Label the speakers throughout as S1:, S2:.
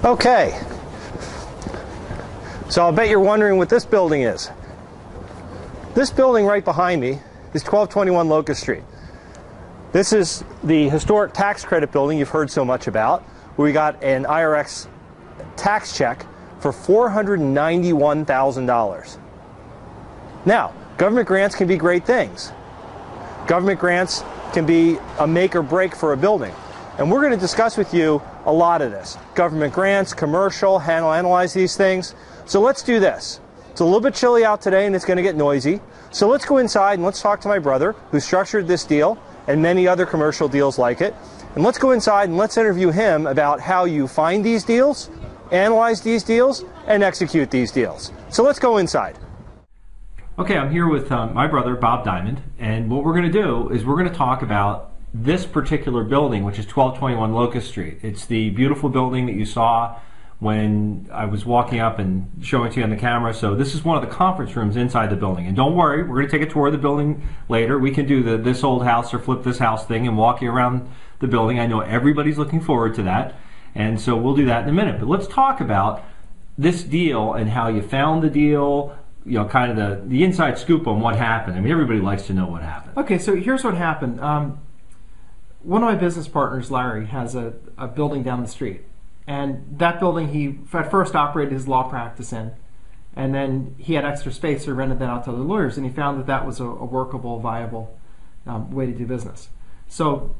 S1: Okay, so I'll bet you're wondering what this building is. This building right behind me is 1221 Locust Street. This is the historic tax credit building you've heard so much about, where we got an IRS tax check for $491,000. Now, government grants can be great things. Government grants can be a make or break for a building. And we're going to discuss with you a lot of this. Government grants, commercial, analyze these things. So let's do this. It's a little bit chilly out today and it's going to get noisy. So let's go inside and let's talk to my brother who structured this deal and many other commercial deals like it. And let's go inside and let's interview him about how you find these deals, analyze these deals, and execute these deals. So let's go inside. Okay, I'm here with my brother, Bob Diamond, and what we're going to do is we're going to talk about this particular building, which is 1221 Locust Street. It's the beautiful building that you saw when I was walking up and showing it to you on the camera. So this is one of the conference rooms inside the building. And don't worry, we're going to take a tour of the building later. We can do the this old house or flip this house thing and walk you around the building. I know everybody's looking forward to that. And so we'll do that in a minute. But let's talk about this deal and how you found the deal, you know, kind of the inside scoop on what happened. I mean, everybody likes to know what happened.
S2: Okay, so here's what happened. One of my business partners, Larry, has a building down the street. And that building he at first operated his law practice in. And then he had extra space, so he rented that out to other lawyers. And he found that that was a workable, viable way to do business. So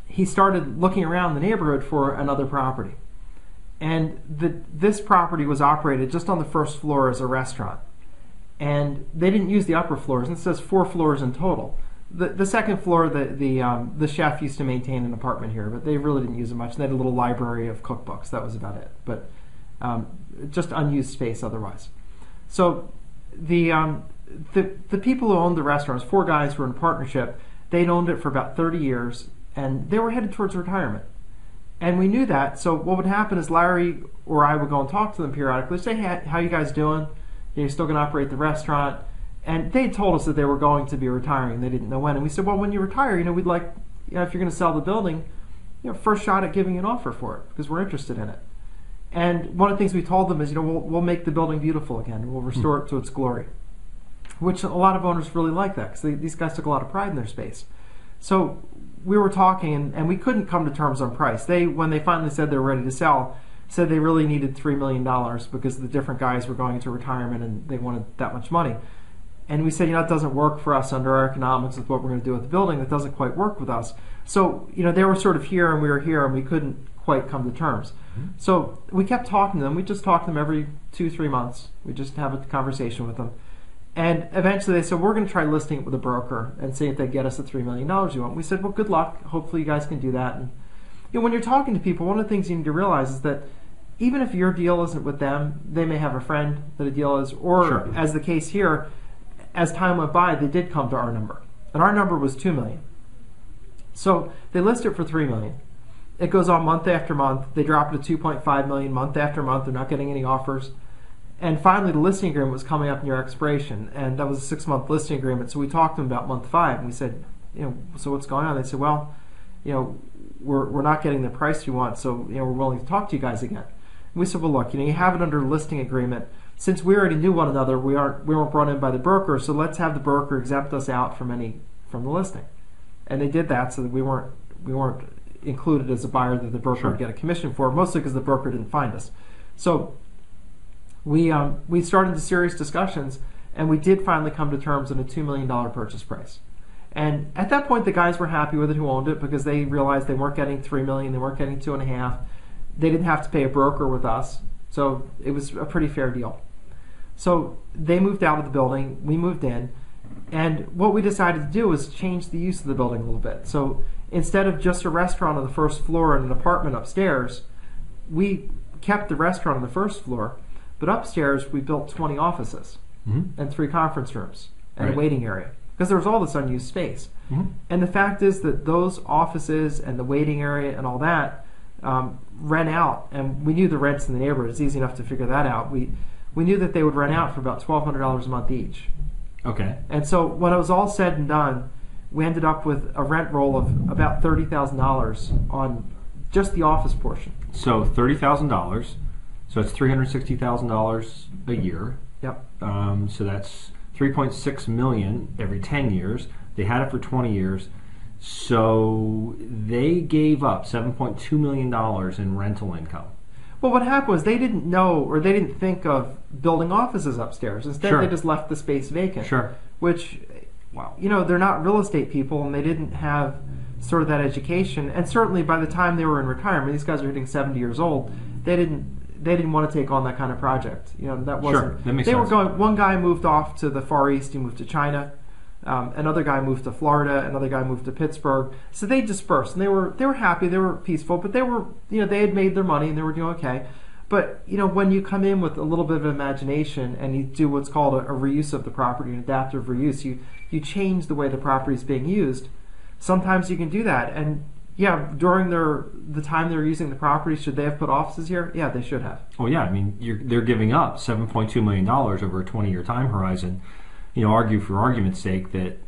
S2: he started looking around the neighborhood for another property. And this property was operated just on the first floor as a restaurant. And they didn't use the upper floors, and it says 4 floors in total. The second floor, the chef used to maintain an apartment here, but they really didn't use it much. They had a little library of cookbooks. That was about it. But just unused space otherwise. So the people who owned the restaurants, 4 guys who were in partnership, they'd owned it for about 30 years, and they were headed towards retirement. And we knew that. So what would happen is Larry or I would go and talk to them periodically, say, hey, how you guys doing? You're still going to operate the restaurant? And they told us that they were going to be retiring. They didn't know when. And we said, well, when you retire, we'd like, if you're going to sell the building, first shot at giving you an offer for it because we're interested in it. And one of the things we told them is, we'll make the building beautiful again. We'll restore it to its glory, which a lot of owners really like that because these guys took a lot of pride in their space. So we were talking, and we couldn't come to terms on price. When they finally said they were ready to sell, said they really needed $3 million because the different guys were going into retirement and they wanted that much money. And we said, it doesn't work for us under our economics with what we're going to do with the building. That doesn't quite work with us. So, they were sort of here and we were here and we couldn't quite come to terms. Mm-hmm. So we kept talking to them. We just talk to them every 2-3 months. We just have a conversation with them. And eventually they said, we're going to try listing it with a broker and see if they get us the $3 million you want. We said, well, good luck. Hopefully you guys can do that. And when you're talking to people, one of the things you need to realize is that even if your deal isn't with them, they may have a friend that a deal is, or sure. As the case here, as time went by, they did come to our number. And our number was $2 million. So they list it for $3 million. It goes on month after month. They drop it to $2.5 million month after month. They're not getting any offers. And finally, the listing agreement was coming up near expiration. And that was a 6-month listing agreement. So we talked to them about month 5. And we said, so what's going on? They said, well, we're not getting the price you want. So, we're willing to talk to you guys again. And we said, well, look, you have it under a listing agreement. Since we already knew one another, we weren't brought in by the broker, so let's have the broker exempt us out from the listing. And they did that so that we weren't included as a buyer that the broker
S1: sure.
S2: would get a commission for, mostly because the broker didn't find us. So we started the serious discussions, and we did finally come to terms on a $2 million purchase price. And at that point, the guys were happy with it who owned it because they realized they weren't getting $3 million, they weren't getting $2.5 million. They didn't have to pay a broker with us, so it was a pretty fair deal. So they moved out of the building, we moved in, and what we decided to do was change the use of the building a little bit. So instead of just a restaurant on the first floor and an apartment upstairs, we kept the restaurant on the first floor, but upstairs we built 20 offices and 3 conference rooms and a waiting area, because there was all this unused space. And the fact is that those offices and the waiting area and all that rent out, and we knew the rents in the neighborhood. It's easy enough to figure that out. We knew that they would rent out for about $1,200 a month each.
S1: Okay.
S2: And so when it was all said and done, we ended up with a rent roll of about $30,000 on just the office portion.
S1: So $30,000. So it's $360,000 a year.
S2: Yep.
S1: So that's $3.6 million every 10 years. They had it for 20 years. So they gave up $7.2 million in rental income.
S2: Well, what happened was they didn't know, or they didn't think of building offices upstairs. Instead, they just left the space vacant.
S1: Sure.
S2: Which, they're not real estate people, and they didn't have sort of that education. And certainly, by the time they were in retirement, these guys are hitting 70 years old. They didn't want to take on that kind of project. That wasn't.
S1: Sure, that makes
S2: they
S1: sense.
S2: were going. One guy moved off to the Far East. He moved to China. Another guy moved to Florida. Another guy moved to Pittsburgh. So they dispersed, and they were happy. They were peaceful, but they were they had made their money and they were doing okay. But when you come in with a little bit of imagination and you do what's called a reuse of the property, an adaptive reuse, you change the way the property is being used. Sometimes you can do that, and during the time they were using the property, should they have put offices here? Yeah, they should have.
S1: Oh yeah, I mean they're giving up $7.2 million over a 20-year time horizon. Argue for argument's sake that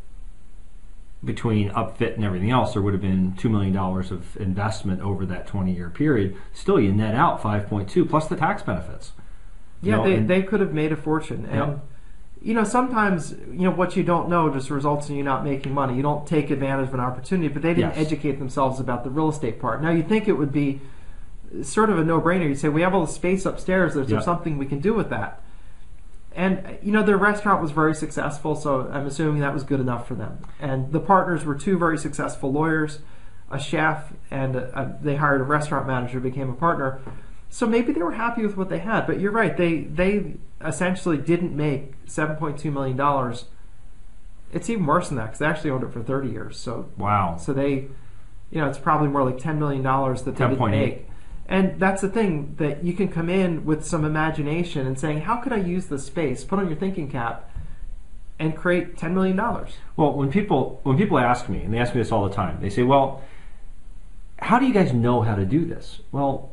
S1: between upfit and everything else, there would have been $2 million of investment over that 20-year period. Still, you net out 5.2 plus the tax benefits.
S2: They could have made a fortune. And sometimes what you don't know just results in you not making money. You don't take advantage of an opportunity, but they didn't educate themselves about the real estate part. Now you'd think it would be sort of a no-brainer. You'd say, we have all the space upstairs. Is there something we can do with that? And their restaurant was very successful, so I'm assuming that was good enough for them. And the partners were 2 very successful lawyers, a chef, and they hired a restaurant manager who became a partner. So maybe they were happy with what they had. But you're right, they essentially didn't make $7.2 million. It's even worse than that because they actually owned it for 30 years. So
S1: wow.
S2: So they, it's probably more like $10 million that they didn't make. And that's the thing, that you can come in with some imagination and saying, how could I use this space, put on your thinking cap, and create $10 million?
S1: Well, when people ask me, and they ask me this all the time, they say, well, how do you guys know how to do this? Well,